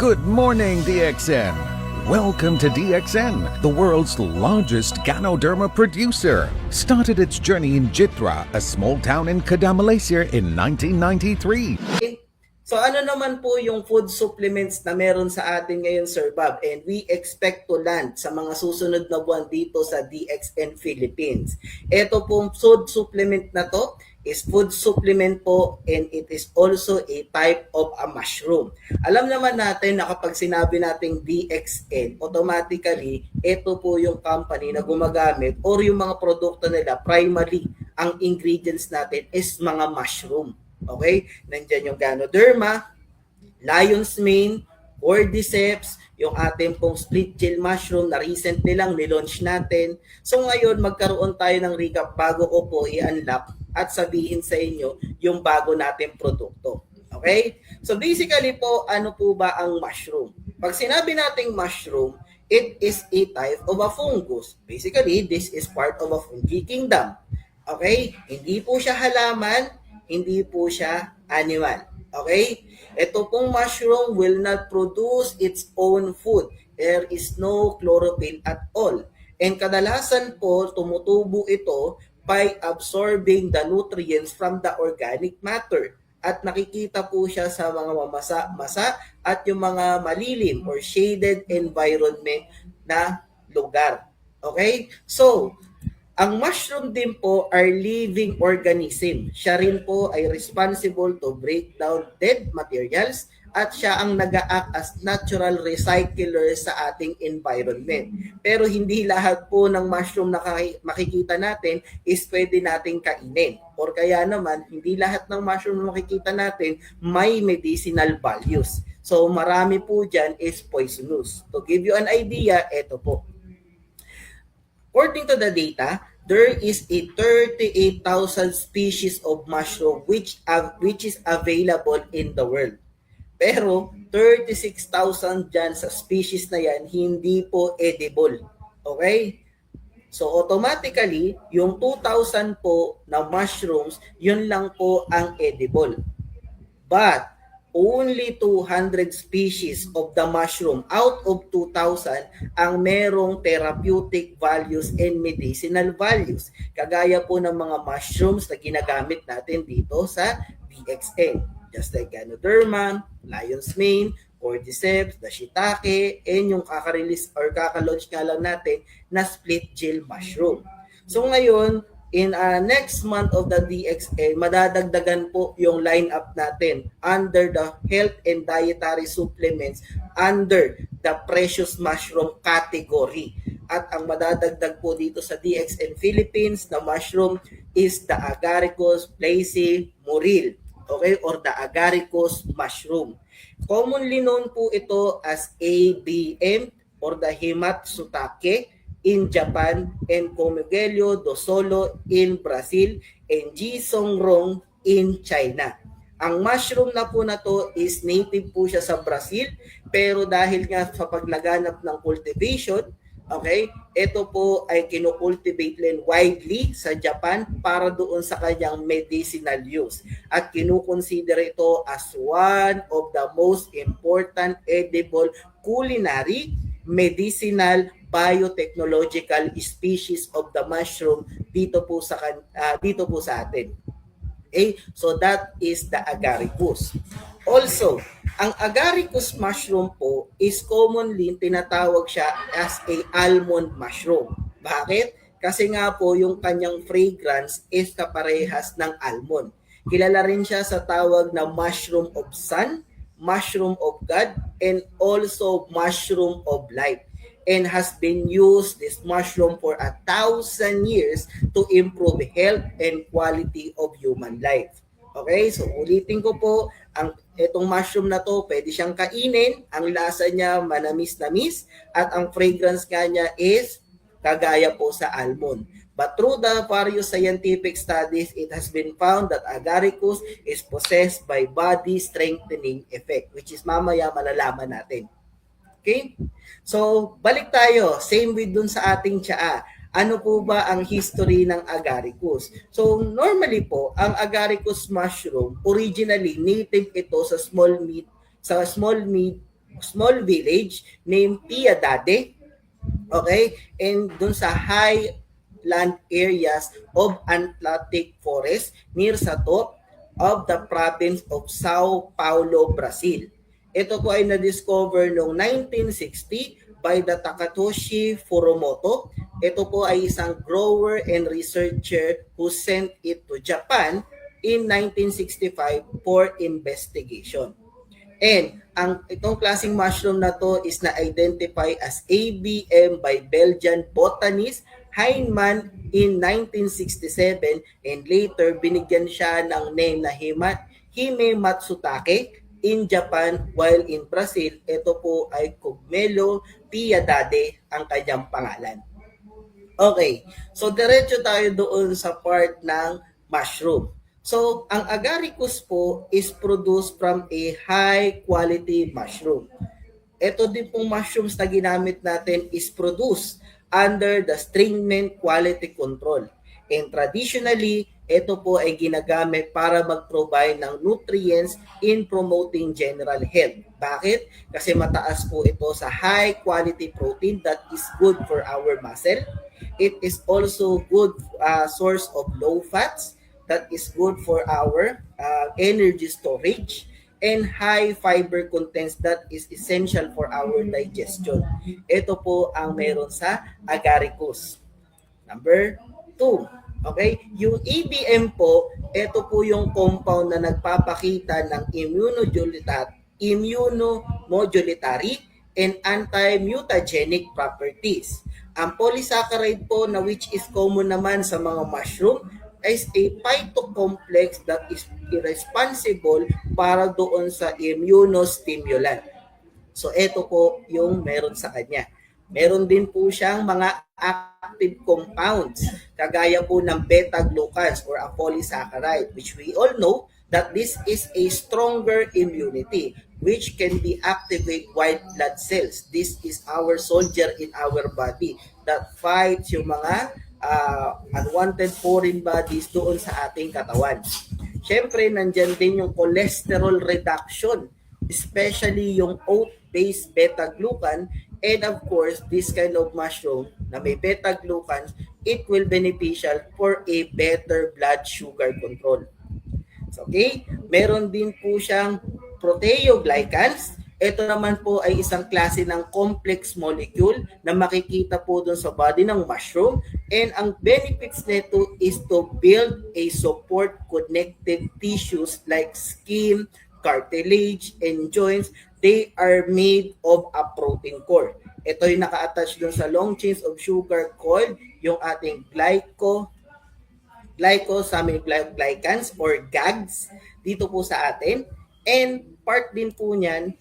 Good morning, DXN. Welcome to DXN, the world's largest Ganoderma producer. Started its journey in Jitra, a small town in Kadam, Malaysia in 1993. So ano naman po yung food supplements na meron sa atin ngayon, Sir Bob? And we expect to land sa mga susunod na buwan dito sa DXN Philippines. Ito pong food supplement na to is food supplement po, and it is also a type of a mushroom. Alam naman natin na kapag sinabi nating DXN, automatically, ito po yung company na gumagamit or yung mga produkto nila, primarily, ang ingredients natin is mga mushroom. Okay? Nandiyan yung Ganoderma, Lion's Mane, Cordyceps, yung ating pong split gel mushroom na recently lang nilaunch natin. So ngayon, magkaroon tayo ng recap bago ko po i-unlock at sabihin sa inyo yung bago nating produkto. Okay? So basically po, ano po ba ang mushroom? Pag sinabi nating mushroom, it is a type of a fungus. Basically, this is part of a fungi kingdom. Okay? Hindi po siya halaman, hindi po siya animal. Okay? Ito pong mushroom will not produce its own food. There is no chlorophyll at all. And kadalasan po, tumutubo ito by absorbing the nutrients from the organic matter. At nakikita po siya sa mga mamasa-masa at yung mga malilim or shaded environment na lugar. Okay? So, ang mushroom din po are living organism. Siya rin po ay responsible to break down dead materials at siya ang nag-a-act as natural recycler sa ating environment. Pero hindi lahat po ng mushroom na makikita natin is pwede nating kainin. Or kaya naman, hindi lahat ng mushroom na makikita natin may medicinal values. So marami po dyan is poisonous. To give you an idea, ito po. According to the data, there is a 38,000 species of mushroom which is available in the world. Pero 36,000 dyan sa species na yan, hindi po edible. Okay? So automatically, yung 2,000 po na mushrooms, yun lang po ang edible. But only 200 species of the mushroom out of 2,000 ang merong therapeutic values and medicinal values. Kagaya po ng mga mushrooms na ginagamit natin dito sa DXN. Just like Ganoderma, Lion's Mane, Cordyceps, the shiitake, and yung kaka-release or kaka-launch nga lang natin na split gel mushroom. So ngayon, in next month of the DXN, madadagdagan po yung lineup natin under the health and dietary supplements under the precious mushroom category. At ang madadagdag po dito sa DXN Philippines na mushroom is the Agaricus placymuril, okay, or the Agaricus mushroom. Commonly known po ito as ABM or the Hematsutake in Japan, and Comegelio do Solo in Brazil, and Jisongrong in China. Ang mushroom na po na to is native po siya sa Brazil, pero dahil nga sa paglaganap ng cultivation, okay, ito po ay kinocultivate din widely sa Japan para doon sa kanyang medicinal use. At kinukonsider ito as one of the most important edible culinary, medicinal, biotechnological species of the mushroom dito po sa atin. Okay? So that is the Agaricus. Also, ang Agaricus mushroom po is commonly tinatawag siya as a almond mushroom. Bakit? Kasi nga po yung kanyang fragrance is kaparehas ng almond. Kilala rin siya sa tawag na mushroom of sun, mushroom of God, and also mushroom of life. And has been used this mushroom for 1,000 years to improve health and quality of human life. Okay, so ulitin ko po, itong mushroom na to, pwede siyang kainin, ang lasa niya manamis-namis, at ang fragrance niya is kagaya po sa almond. But through the various scientific studies, it has been found that Agaricus is possessed by body strengthening effect, which is mamaya malalaman natin. Okay? So, balik tayo. Same with dun sa ating tsaa. Ano po ba ang history ng Agaricus? So, normally po, ang Agaricus mushroom, originally native ito sa small small village named Piedade. Okay? And dun sa high land areas of Atlantic Forest near sa top of the province of Sao Paulo, Brazil. Ito po ay na-discover noong 1960 by the Takatoshi Furumoto. Ito po ay isang grower and researcher who sent it to Japan in 1965 for investigation. And itong klaseng mushroom na to is na-identify as ABM by Belgian botanist Heinemann in 1967, and later binigyan siya ng name na Hime Matsutake in Japan, while in Brazil, ito po ay Cogumelo piedade ang kanyang pangalan. Okay, so diretso tayo doon sa part ng mushroom. So, ang agaricus po is produced from a high quality mushroom. Ito din pong mushrooms na ginamit natin is produced under the stringent quality control. And traditionally, ito po ay ginagamit para mag-provide ng nutrients in promoting general health. Bakit? Kasi mataas po ito sa high quality protein that is good for our muscle. It is also good source of low fats that is good for our energy storage, and high fiber contents that is essential for our digestion. Ito po ang meron sa agaricus. Number 2. Okay? Yung EBM po, ito po yung compound na nagpapakita ng immunomodulatory and anti-mutagenic properties. Ang polysaccharide po na which is common naman sa mga mushroom is a phytocomplex that is responsible para doon sa immunostimulant. So ito po yung meron sa kanya. Meron din po siyang mga active compounds kagaya po ng beta-glucans or a polysaccharide, which we all know that this is a stronger immunity which can be activate white blood cells. This is our soldier in our body that fights yung mga unwanted foreign bodies doon sa ating katawan. Siyempre, nandyan din yung cholesterol reduction, especially yung oat-based beta-glucan, and of course, this kind of mushroom na may beta-glucans, it will beneficial for a better blood sugar control. Okay? Meron din po siyang proteoglycans. Ito naman po ay isang klase ng complex molecule na makikita po doon sa body ng mushroom, and ang benefits nito is to build a support connective tissues like skin, cartilage, and joints. They are made of a protein core. Ito yung naka-attach doon sa long chains of sugar called yung ating glycosaminoglycans or GAGs dito po sa atin. And part din po niyan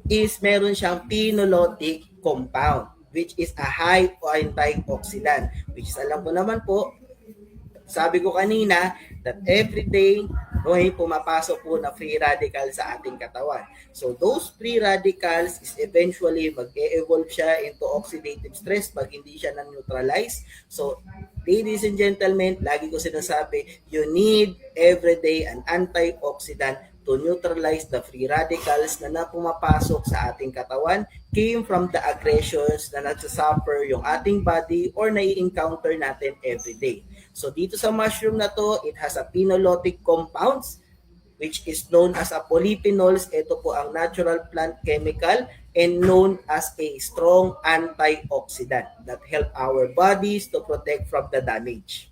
is meron siyang phenolic compound, which is a high antioxidant, which is alam ko naman po, sabi ko kanina, that every day, may pumapasok po na free radical sa ating katawan. So those free radicals is eventually mag-e-evolve siya into oxidative stress pag hindi siya na-neutralize. So ladies and gentlemen, lagi ko sinasabi, you need every day an antioxidant to neutralize the free radicals na pumapasok sa ating katawan came from the aggressions na nagsasuffer yung ating body or nai-encounter natin every day. So dito sa mushroom na to, it has a phenolic compounds which is known as a polyphenols. Ito po ang natural plant chemical and known as a strong antioxidant that help our bodies to protect from the damage.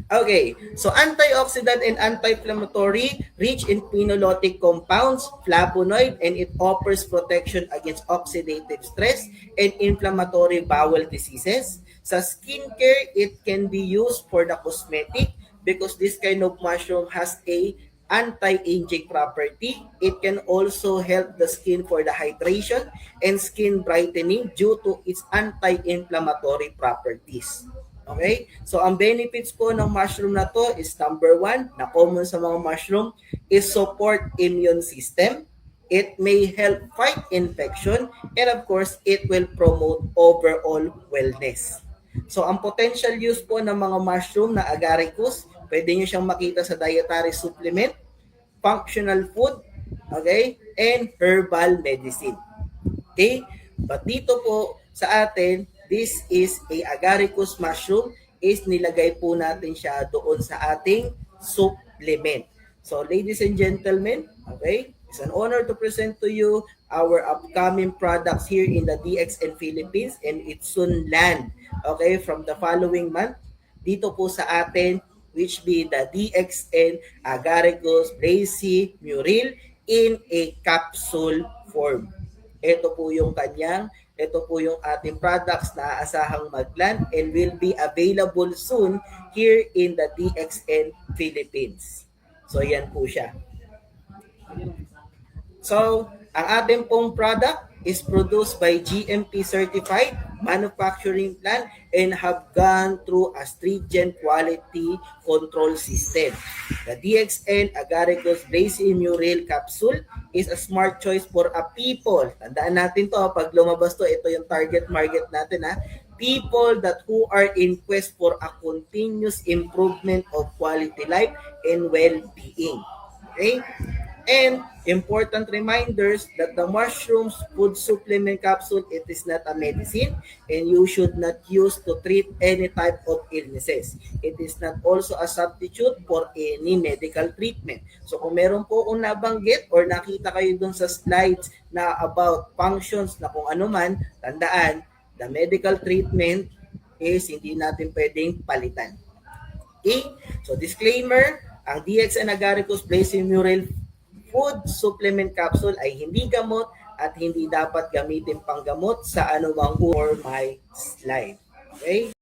Okay, so antioxidant and anti-inflammatory, rich in phenolic compounds, flavonoid, and it offers protection against oxidative stress and inflammatory bowel diseases. Sa skincare, it can be used for the cosmetic because this kind of mushroom has a anti-aging property. It can also help the skin for the hydration and skin brightening due to its anti-inflammatory properties. Okay? So, ang benefits po ng mushroom na to is number 1, na common sa mga mushroom, is support immune system. It may help fight infection, and of course, it will promote overall wellness. So, ang potential use po ng mga mushroom na agaricus, pwede nyo siyang makita sa dietary supplement, functional food, okay, and herbal medicine. Okay? But dito po sa atin, this is a agaricus mushroom is nilagay po natin siya doon sa ating supplement. So ladies and gentlemen, okay, it's an honor to present to you our upcoming products here in the DXN Philippines, and it soon land, okay, from the following month dito po sa atin, which be the DXN Agaricus Bracy Muril in a capsule form. Ito po yung ating products na aasahang magland and will be available soon here in the DXN Philippines. So yan po siya. So, ang ating pong product is produced by GMP certified manufacturing plant and have gone through a stringent quality control system. The DXN Agaricus Bracy Muril Capsule is a smart choice for a people. Tandaan natin to, pag lumabas to, ito yung target market natin ha. People that who are in quest for a continuous improvement of quality life and well-being. Okay? And important reminders that the mushrooms food supplement capsule, it is not a medicine and you should not use to treat any type of illnesses. It is not also a substitute for any medical treatment. So kung meron po kung nabanggit or nakita kayo dun sa slides na about functions na kung ano man, tandaan, the medical treatment is hindi natin pwedeng palitan. Okay? So disclaimer, ang DXN Agaricus Bracy Muril food supplement capsule ay hindi gamot at hindi dapat gamitin panggamot sa anumang or my slide. Okay?